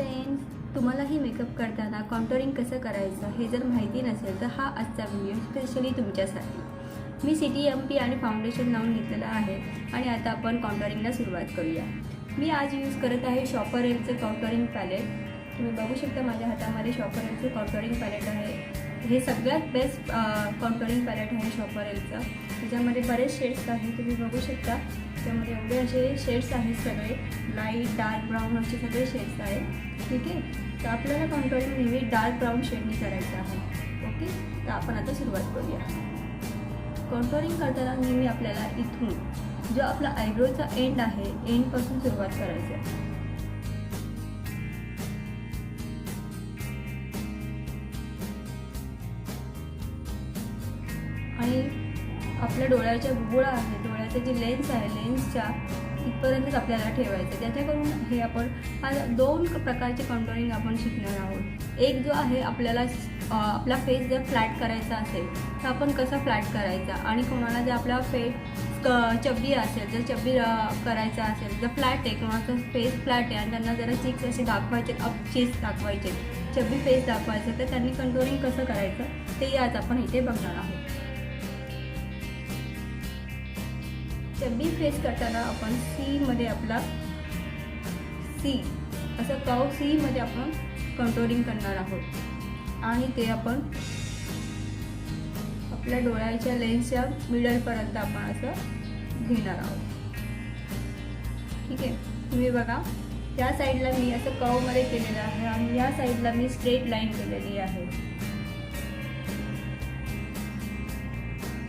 Friends, तुम्हालाही makeup करताना contouring कसं करायचं हे जर माहिती नसेल तर हा आजचा व्हिडिओ स्पेशली तुमच्यासाठी. मी CTMP आणि फाउंडेशन लावून घेतलेलं आहे आणि आता आपण कॉन्टोरिंगला सुरुवात करूया. मी आज यूज करत आहे शॉपरेलचं कॉन्टोरिंग पॅलेट. तुम्ही बघू शकता माझ्या हातामध्ये शॉपरेलचं कॉन्टोरिंग पॅलेट आहे. हे सगळ्यात बेस्ट कॉन्टोरिंग पॅलेट आहे शॉपरेलचं. त्याच्यामध्ये बरेच शेड्स आहेत, तुम्ही बघू शकता. त्यामध्ये एवढे असे शेड्स आहेत, सगळे लाईट डार्क ब्राऊन असे सगळे शेड्स आहेत. ठीक आहे, तर आपल्याला कॉन्टोरिंग नेहमी डार्क ब्राऊन शेडनी करायचं आहे. ओके, तर आपण आता सुरुवात करूया. कॉन्टोरिंग करताना नेहमी आपल्याला इथून जो आपला आयब्रोचा एंड आहे, एंडपासून सुरुवात करायची आहे. आणि आपल्या डोळ्याच्या बुबुळा आहे, डोळ्याचं जे लेन्स आहे, लेन्सच्या इथपर्यंतच आपल्याला ठेवायचं. त्याच्याकडून हे आपण दोन प्रकारचे कॉन्टोरिंग आपण शिकणार आहोत. एक जो आहे आपल्याला आपला फेस जर फ्लॅट करायचा असेल तर आपण कसा फ्लॅट करायचा, आणि कोणाला जर आपला फेस चब्बी असेल, जर चब्बी करायचा असेल, जर फ्लॅट आहे, कोणाचा फेस फ्लॅट आहे आणि त्यांना जरा चिक्स असे दाखवायचे, अप चीज दाखवायचे, चब्बी फेस दाखवायचे, तर त्यांनी कॉन्टोरिंग कसं करायचं ते आज आपण इथे बघणार आहोत. चब्बी फेस करताना आपण सीमध्ये आपला असं कर्व सीमध्ये आपण कॉन्टोरिंग करणार आहोत. आणि ते आपण आपल्या डोळ्याच्या लेन्सच्या मिडलपर्यंत आपण असं घेणार आहोत. ठीक आहे, तुम्ही बघा, या साईडला मी असं कर्वमध्ये केलेलं आहे आणि या साईडला मी स्ट्रेट लाईन केलेली आहे.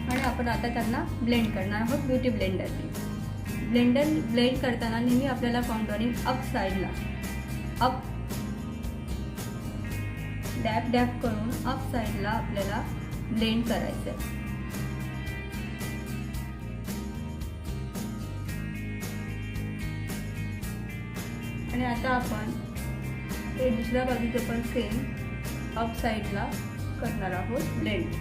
आणि आपण आता त्यांना ब्लेंड करणार आहोत ब्युटी ब्लेंडरने. ब्लेंड करताना नेहमी आपल्याला कॉन्टोरिंग अप साईडला डॅप करून अप साईडला आपल्याला ब्लेंड करायचं आहे. आणि आता आपण ते दुसऱ्या बाजूचं पण सेम अप साईडला करणार आहोत ब्लेंड.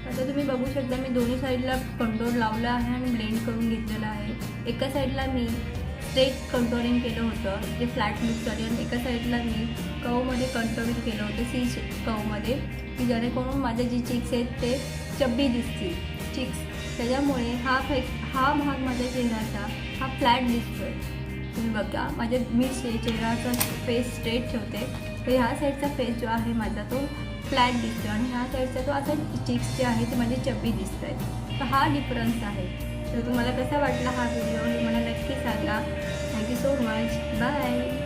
आता तुम्ही बघू शकता मी दोन्ही साईडला कंटोर लावला आहे आणि ब्लेंड करून घेतलेला आहे. एका साईडला मी स्ट्रेट कंटोरिंग केलं होतं जे फ्लॅट लुकसाठी, आणि एका साईडला मी कर्वमध्ये कंटोरिंग केलं होतं सी कर्वमध्ये, की जेणेकरून माझे जे चिक्स आहेत ते चब्बी दिसतील चिक्स. त्याच्यामुळे हा भाग माझ्या चेहऱ्याचा हा फ्लॅट दिसतो आहे. तुम्ही बघा, मी चेहऱ्याचा फेस स्ट्रेट ठेवते तर ह्या साईडचा फेस जो आहे माझा तो फ्लॅट दिसतो आणि ह्या साईडचा तो असा चिक्स जे आहे ते माझे चब्बी दिसत आहेत. तर हा डिफरन्स आहे. तर तुम्हाला कसा वाटला हा व्हिडिओ हे मला नक्की सांगा. Thank you so much. बाय.